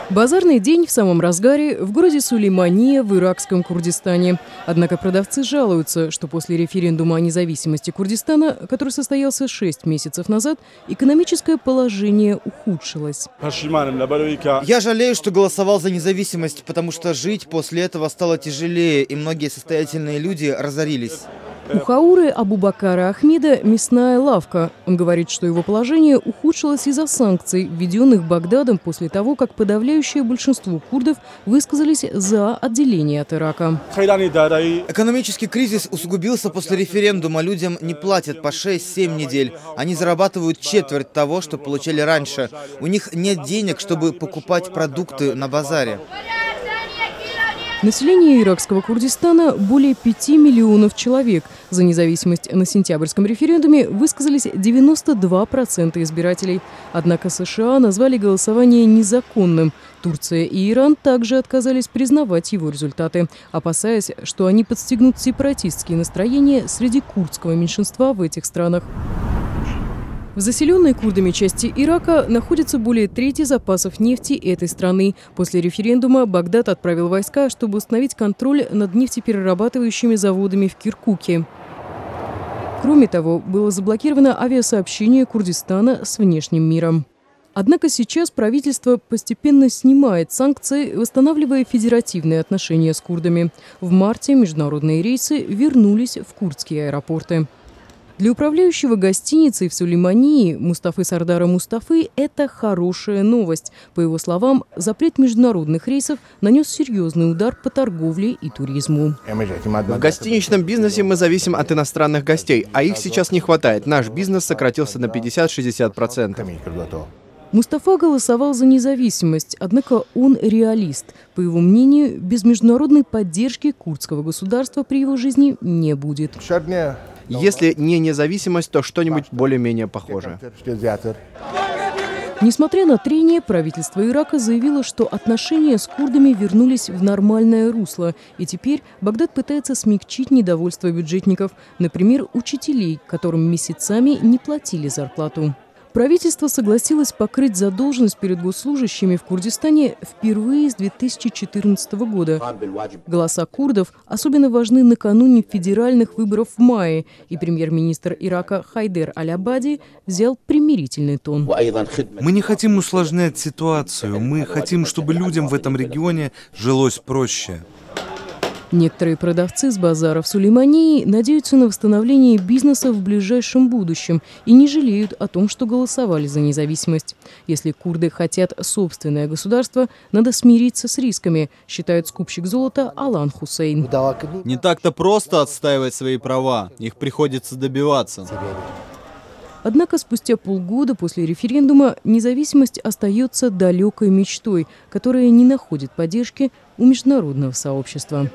Базарный день в самом разгаре в городе Сулеймания в иракском Курдистане. Однако продавцы жалуются, что после референдума о независимости Курдистана, который состоялся 6 месяцев назад, экономическое положение ухудшилось. Я жалею, что голосовал за независимость, потому что жить после этого стало тяжелее, и многие состоятельные люди разорились. У Хауры Абубакара Ахмеда мясная лавка. Он говорит, что его положение ухудшилось из-за санкций, введенных Багдадом после того, как подавляющее большинство курдов высказались за отделение от Ирака. Экономический кризис усугубился после референдума. Людям не платят по 6-7 недель. Они зарабатывают четверть того, что получали раньше. У них нет денег, чтобы покупать продукты на базаре. Население иракского Курдистана более 5 миллионов человек. За независимость на сентябрьском референдуме высказались 92% избирателей. Однако США назвали голосование незаконным. Турция и Иран также отказались признавать его результаты, опасаясь, что они подстегнут сепаратистские настроения среди курдского меньшинства в этих странах. В заселенной курдами части Ирака находится более трети запасов нефти этой страны. После референдума Багдад отправил войска, чтобы установить контроль над нефтеперерабатывающими заводами в Киркуке. Кроме того, было заблокировано авиасообщение Курдистана с внешним миром. Однако сейчас правительство постепенно снимает санкции, восстанавливая федеративные отношения с курдами. В марте международные рейсы вернулись в курдские аэропорты. Для управляющего гостиницей в Сулеймании Мустафы Сардара Мустафы это хорошая новость. По его словам, запрет международных рейсов нанес серьезный удар по торговле и туризму. В гостиничном бизнесе мы зависим от иностранных гостей, а их сейчас не хватает. Наш бизнес сократился на 50-60%. Мустафа голосовал за независимость, однако он реалист. По его мнению, без международной поддержки курдского государства при его жизни не будет. Если не независимость, то что-нибудь более-менее похожее. Несмотря на трение, правительство Ирака заявило, что отношения с курдами вернулись в нормальное русло. И теперь Багдад пытается смягчить недовольство бюджетников, например, учителей, которым месяцами не платили зарплату. Правительство согласилось покрыть задолженность перед госслужащими в Курдистане впервые с 2014 года. Голоса курдов особенно важны накануне федеральных выборов в мае, и премьер-министр Ирака Хайдер Аль-Абади взял примирительный тон. Мы не хотим усложнять ситуацию, мы хотим, чтобы людям в этом регионе жилось проще. Некоторые продавцы с базара в Сулеймании надеются на восстановление бизнеса в ближайшем будущем и не жалеют о том, что голосовали за независимость. Если курды хотят собственное государство, надо смириться с рисками, считает скупщик золота Алан Хусейн. Не так-то просто отстаивать свои права, их приходится добиваться. Однако спустя полгода после референдума независимость остается далекой мечтой, которая не находит поддержки у международного сообщества.